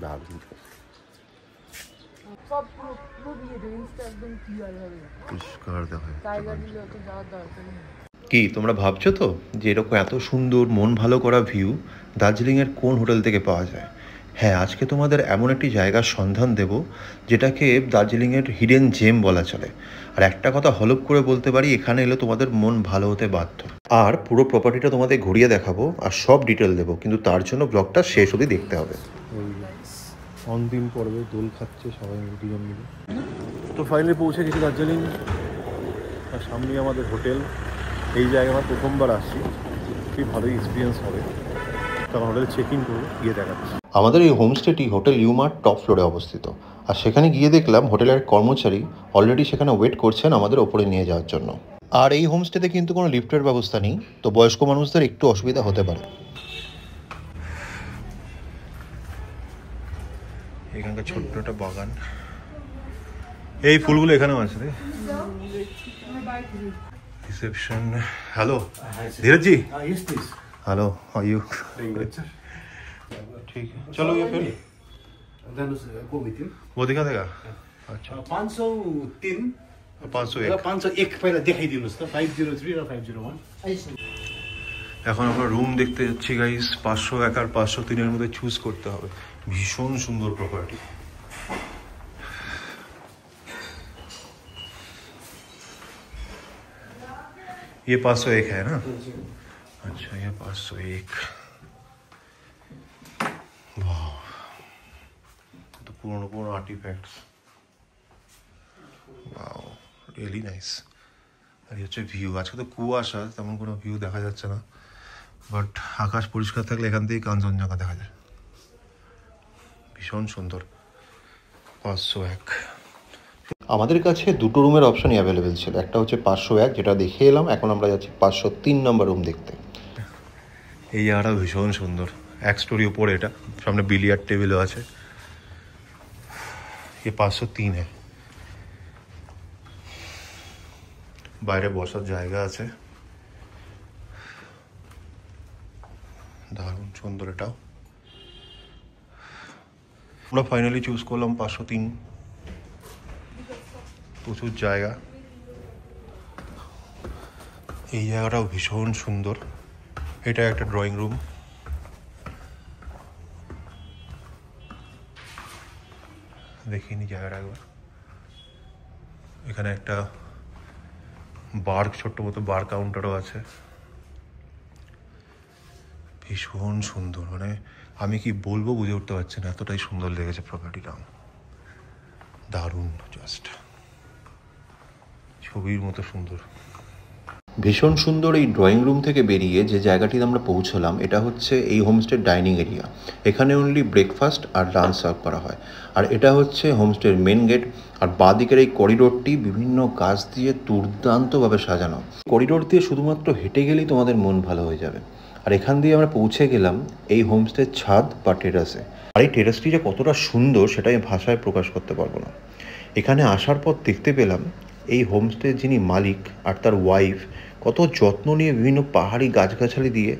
দারুণ সব পুরো পুরো দিয়ে রেঞ্জটা একদম ক্লিয়ার হবে, পরিষ্কার দেখা টাইগার হিলে তো যাওয়ার দরকার নেই। কি তোমরা ভাবছো তো যে এরকম এত সুন্দর মন ভালো করা ভিউ দার্জিলিংয়ের কোন হোটেল থেকে পাওয়া যায়? হ্যাঁ, আজকে তোমাদের এমন একটি জায়গার সন্ধান দেব যেটাকে দার্জিলিংয়ের হিডেন জেম বলা চলে। আর একটা কথা হলপ করে বলতে পারি, এখানে এলে তোমাদের মন ভালো হতে বাধ্য। আর পুরো প্রপার্টিটা তোমাদের ঘুরিয়ে দেখাবো আর সব ডিটেল দেবো, কিন্তু তার জন্য ব্লগটা শেষ অবধি দেখতে হবে। অন্তিম পর্বে দোল খাচ্ছে সবাই দুজন মিলে। তো ফাইনালি পৌঁছে গেছি দার্জিলিং, আর সামনে আমাদের হোটেল। এই জায়গায় আমার প্রথমবার আসছি, খুবই ভালোই এক্সপিরিয়েন্স হবে। তখন হোটেলে চেক ইন করবো, গিয়ে দেখাচ্ছি। আমাদের এই হোমস্টেটি হোটেল ইউমার টপ ফ্লোরে অবস্থিত, আর সেখানে গিয়ে দেখলাম হোটেলের কর্মচারী অলরেডি সেখানে ওয়েট করছেন আমাদের ওপরে নিয়ে যাওয়ার জন্য। আর এই হোমস্টেতে কিন্তু কোনো লিফটের ব্যবস্থা নেই, তো বয়স্ক মানুষদের একটু অসুবিধা হতে পারে। এখানকার ছোট্ট একটা বাগান, এই ফুলগুলো এখানেও আছে রে। Reception. Hello Dheeraj ji. Yes please. Hello, how you? ठीक है, चलो ये फिर वो दिखा देगा। अच्छा 503 501 501 पहिला देखाइदिनुस् त 503 र 501। এখন আমরা রুম দেখতে যাচ্ছি গাইস। 501 আর 503 এর মধ্যে চুজ করতে হবে। ভীষণ সুন্দর প্রপার্টি। ये 501 है ना? अच्छा, ये 501। वाह, तो पुरानो आर्टिफैक्ट्स। Wow, really nice. আর এই হচ্ছে ভিউ। আজকে তো কুয়াশা, তেমন কোনো ভিউ দেখা যাচ্ছে না, বাট আকাশ পরিষ্কার থাকলে এখান থেকে কাঞ্চনজঙ্ঘা দেখা যায়। ভীষণ সুন্দর। 501। আমাদের কাছে দুটো রুমের অপশনই অ্যাভেলেবেল ছিল। একটা হচ্ছে 501, যেটা দেখে এলাম। এখন আমরা যাচ্ছি 503 নম্বর রুম দেখতে। এই জায়গাটা ভীষণ সুন্দর, এক স্টোরি উপরে এটা, সামনে বিলিয়ার্ড টেবিলও আছে। ये 503 है। বাইরে বসার জায়গা আছে, দারুণ সুন্দর এটাও। আমরা ফাইনালি চুজ করলাম 503। প্রচুর জায়গা। এই জায়গাটাও ভীষণ সুন্দর। এটা একটা ড্রয়িং রুম। দেখিনি জায়গাটা একবার। এখানে একটা বার, ছোট্ট মতো বার কাউন্টারও আছে। ভীষণ সুন্দর, মানে আমি কি বলবো বুঝে উঠতে পারছি না, এতটাই সুন্দর লেগেছে প্রপার্টিটা। দারুণ, জাস্ট ছবির মতো সুন্দর। ভীষণ সুন্দর এই ড্রয়িং রুম থেকে বেরিয়ে যে জায়গাটিতে আমরা পৌঁছলাম, এটা হচ্ছে এই হোমস্টের ডাইনিং এরিয়া। এখানে অনলি ব্রেকফাস্ট আর লাঞ্চ সার্ভ করা হয়। আর এটা হচ্ছে হোমস্টের মেন গেট। আর বাঁদিকের এই করিডোরটি বিভিন্ন গাছ দিয়ে দুর্দান্তভাবে সাজানো। করিডোর দিয়ে শুধুমাত্র হেঁটে গেলেই তোমাদের মন ভালো হয়ে যাবে। আর এখান দিয়ে আমরা পৌঁছে গেলাম এই হোমস্টের ছাদ বা টেরাসে। আর এই টেরাসটি যে কতটা সুন্দর সেটা আমি ভাষায় প্রকাশ করতে পারবো না। এখানে আসার পর দেখতে পেলাম এই হোমস্টের যিনি মালিক আর তার ওয়াইফ কত যত্ন নিয়ে বিভিন্ন পাহাড়ি গাছগাছালি দিয়ে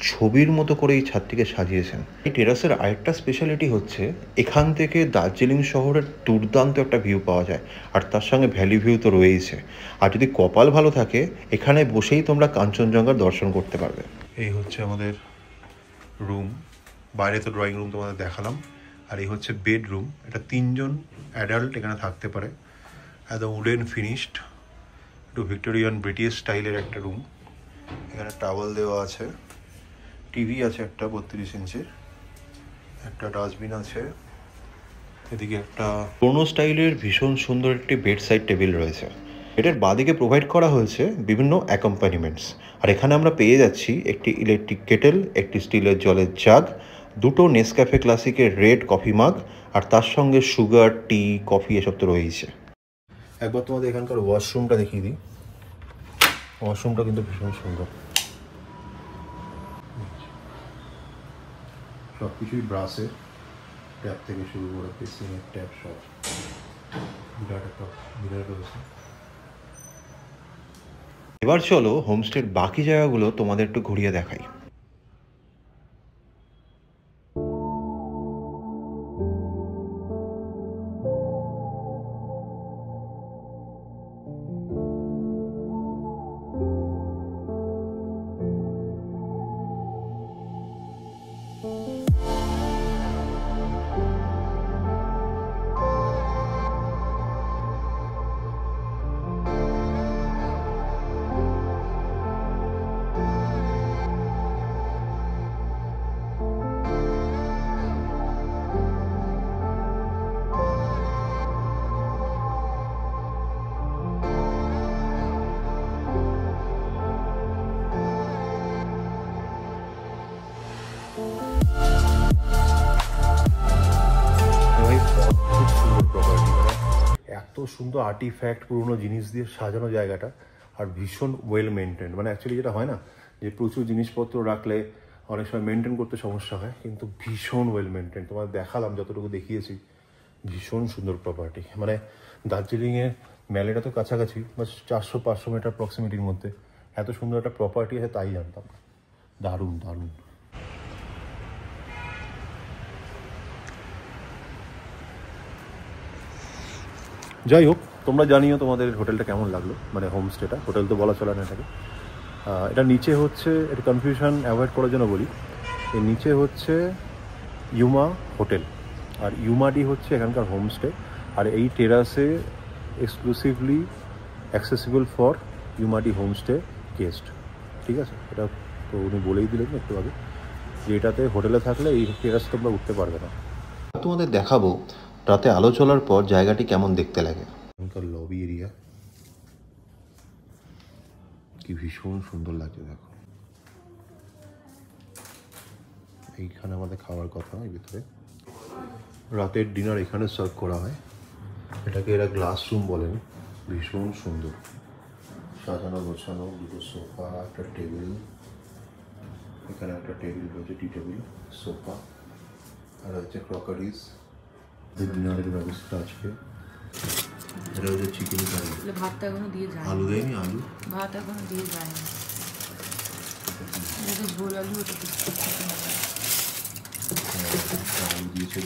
ছবির মতো করে এই ছাদটিকে সাজিয়েছেন। এই টেরাসের আরেকটা স্পেশালিটি হচ্ছে এখান থেকে দার্জিলিং শহরের দুর্দান্ত একটা ভিউ পাওয়া যায়, আর তার সঙ্গে ভ্যালি ভিউ তো রয়েইছে। আর যদি কপাল ভালো থাকে এখানে বসেই তোমরা কাঞ্চনজঙ্ঘার দর্শন করতে পারবে। এই হচ্ছে আমাদের রুম। বাইরে তো ড্রয়িং রুম তোমাদের দেখালাম, আর এই হচ্ছে বেডরুম। এটা 3 জন অ্যাডাল্ট এখানে থাকতে পারে। একদম উডেন ফিনিশড, একটু ভিক্টোরিয়ান ব্রিটিশ স্টাইলের একটা রুম। এখানে টাওয়েল দেওয়া আছে, টিভি আছে একটা 32 ইঞ্চির, একটা ডাস্টবিন আছে, এদিকে একটা পুরনো স্টাইলের ভীষণ সুন্দর একটি বেড সাইড টেবিল রয়েছে। এটার বাদিকে প্রোভাইড করা হয়েছে বিভিন্ন অ্যাকম্পানিমেন্টস। আর এখানে আমরা পেয়ে যাচ্ছি একটি ইলেকট্রিক কেটেল, একটি স্টিলের জলের জাগ, দুটো নেসক্যাফে ক্লাসিকের রেড কফি মাগ, আর তার সঙ্গে সুগার, টি, কফি এসব তো রয়েছে। একবার তোমাদের এখানকার ওয়াশরুমটা দেখিয়ে দিই। ওয়াশরুমটা কিন্তু ভীষণ সুন্দর। সব কিছুই ব্রাশের, ট্যাপ থেকে শুরু করে বেসিনের ট্যাপ সব। বিরাট একটা মিরর রয়েছে। এবার চলো হোমস্টের বাকি জায়গাগুলো তোমাদের একটু ঘুরিয়ে দেখাই। এত সুন্দর আর্টিফ্যাক্ট পুরোনো জিনিস দিয়ে সাজানো জায়গাটা, আর ভীষণ ওয়েল মেনটেন। মানে অ্যাকচুয়ালি যেটা হয় না যে প্রচুর জিনিসপত্র রাখলে অনেক সময় মেনটেন করতে সমস্যা হয়, কিন্তু ভীষণ ওয়েল মেনটেন। তোমার দেখালাম যতটুকু দেখিয়েছি, ভীষণ সুন্দর প্রপার্টি। মানে দার্জিলিংয়ে ম্যালেটা তো কাছাকাছি, বাস 400-500 মিটার প্রক্সিমিটির মধ্যে এত সুন্দর একটা প্রপার্টি আছে তাই জানতাম না। দারুণ দারুণ। যাই হোক, তোমরা জানিও তোমাদের হোটেলটা কেমন লাগলো, মানে হোমস্টেটা। হোটেল তো বলা চলে না এটাকে। এটা নিচে হচ্ছে, এটা কনফিউশন অ্যাভয়েড করার জন্য বলি, এর নিচে হচ্ছে ইউমা হোটেল, আর ইউমাটি হচ্ছে এখানকার হোমস্টে। আর এই টেরাসে exclusively accessible for Umati homestay guest. ঠিক আছে, এটা তো উনি বলেই দিলেন একটু আগে যে এটাতে হোটেলে থাকলে এই টেরাসে তোমরা উঠতে পারবে না। তোমাদের দেখাবো রাতে আলো চলার পর জায়গাটি কেমন দেখতে লাগে। এখানকার লবি এরিয়া কি ভীষণ সুন্দর লাগছে, দেখো। এইখানে আমাদের খাওয়ার কথা, এই ভিতরে রাতের ডিনার এখানে সার্ভ করা হয়। এটাকে এরা গ্লাস রুম বলেন। ভীষণ সুন্দর সাজানো গোছানো, দুটো সোফা, একটা টেবিল, এখানে একটা টেবিল রয়েছে, টি টেবিল, সোফা, আর হচ্ছে ক্রকারিজ। ডিনারের ব্যবস্থা আছে। এটা হচ্ছে চিকেন কারি। ভাতটা এখনো দিয়ে যায়, আলু দেয়নি, আলু ভাত এখনো দিয়ে যায় না। যদি ঝোল আলু ওটা আলু দিয়েছে,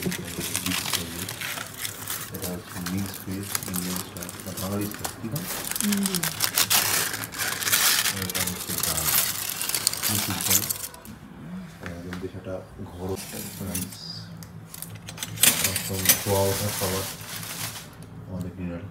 এটা হচ্ছে মিক্স ভেজ ইন্ডিয়ান স্টাইল, বাঙালি স্টাইল। ঠিক আছে, এটা হচ্ছে ডাল, মুসুর ডাল, কিন্তু সেটা ঘর রাইস, খোয়া ওঠা খাবার আমাদের ডিনার।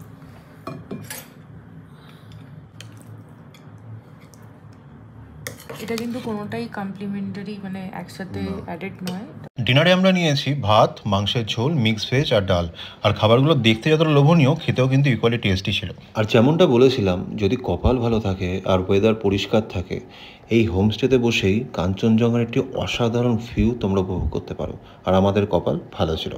এটা কিন্তু কোনোটাই কমপ্লিমেন্টারি, মানে একসাথে অ্যাডেড নয়। ডিনারে আমরা নিয়েছি ভাত, মাংসের ঝোল, মিক্স ভেজ আর ডাল। আর খাবারগুলো দেখতে যতটা লোভনীয়, খেতেও কিন্তু ইকুয়ালি টেস্টি ছিল। আর যেমনটা বলেছিলাম, যদি কপাল ভালো থাকে আর ওয়েদার পরিষ্কার থাকে, এই হোমস্টেতে বসেই কাঞ্চনজঙ্ঘার একটি অসাধারণ ভিউ তোমরা উপভোগ করতে পারো। আর আমাদের কপাল ভালো ছিল।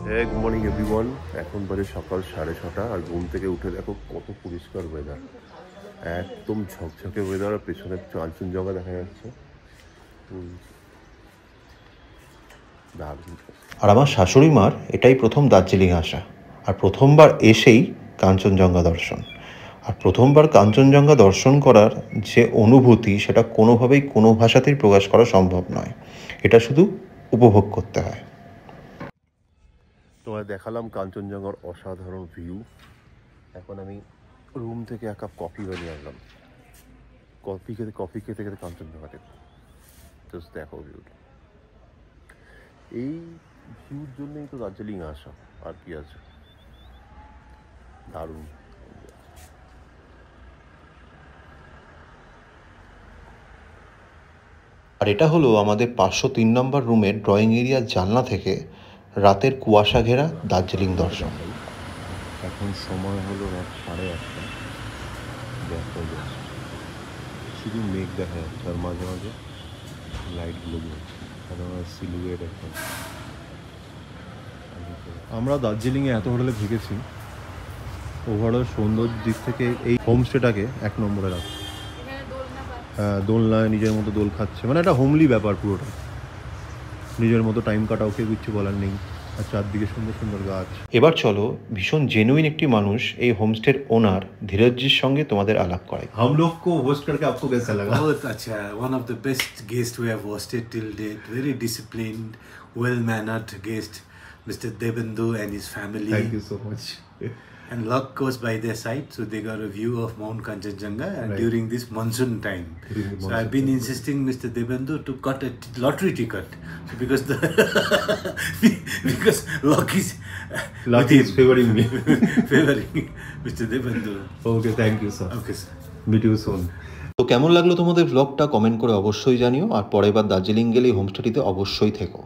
হ্যাঁ, গুড মর্নিং এভরিওয়ান। এখন বাজে সকাল 6:30, আর ঘুম থেকে উঠে দেখো কত পরিষ্কার ওয়েদার, একদম ঝকঝকে ওয়েদার। আর পেছনে কাঞ্চনজঙ্ঘা দেখা যাচ্ছে, দারুণ। আর আমার শাশুড়ি মার এটাই প্রথম দার্জিলিং আসা, আর প্রথমবার এসেই কাঞ্চনজঙ্ঘা দর্শন। আর প্রথমবার কাঞ্চনজঙ্ঘা দর্শন করার যে অনুভূতি, সেটা কোনোভাবেই কোনো ভাষাতেই প্রকাশ করা সম্ভব নয়। এটা শুধু উপভোগ করতে হয়। তোমায় দেখালাম কাঞ্চনজঙ্ঘার অসাধারণ ভিউ। এখন আমি রুম থেকে 1 কাপ কফি বানিয়ে আনলাম। কফি খেতে খেতে কাঞ্চনজঙ্ঘা দেখো, জাস্ট দেখো ভিউটা। এই ভিউর জন্যই তো দার্জিলিং আসা, আর কি আছে। দারুণ। আর এটা হলো আমাদের 503 নম্বর রুমের ড্রয়িং এরিয়ার জানলা থেকে রাতের কুয়াশা ঘেরা দার্জিলিং দর্শন। এখন সময় হলো রাত 8:30। দেখো শুধু মেঘ দেখা যাচ্ছে, আর মাঝে মাঝে লাইটগুলো জ্বলছে, সিলুয়েট এখন। আমরা দার্জিলিংয়ে এত হোটেলে থেকেছি, ওভারঅল সৌন্দর্য দিক থেকে এই হোমস্টেটাকে 1 নম্বরে রাখছে। হ্যাঁ, দোলনায় নিজের মতো দোল খাচ্ছে, মানে একটা হোমলি ব্যাপার পুরোটা। নিজের মতো টাইম কাটাও, কেউ কিচ্ছু বলার নেই। আর চারদিকে সুন্দর সুন্দর গাছ। এবার চলো ভীষণ জেনুইন একটি মানুষ এই হোমস্টের ওনার ধীরজজির সঙ্গে তোমাদের আলাপ করাই। हम लोग को होस्ट करके आपको कैसा लगा? बहुत अच्छा, one of the best guests we have hosted till date. Very disciplined, well-mannered guest, Mr. Debendu and his family. Thank you so much. And luck goes by their side, so they got a view of Mount Kanchenjunga Right. during this monsoon time. During the So monsoon I've been time. insisting Mr. Debendu to cut a lottery ticket, so because the because luck is Luck with is him. favoring me. favoring Mr. Debendu. Okay, thank you sir. Okay, sir. Meet you soon. তো কেমন লাগলো তোমাদের ব্লগটা comment করে অবশ্যই জানিও, আর পরের বার দার্জিলিং গেলে এই হোমস্টেটিতে অবশ্যই থেকো।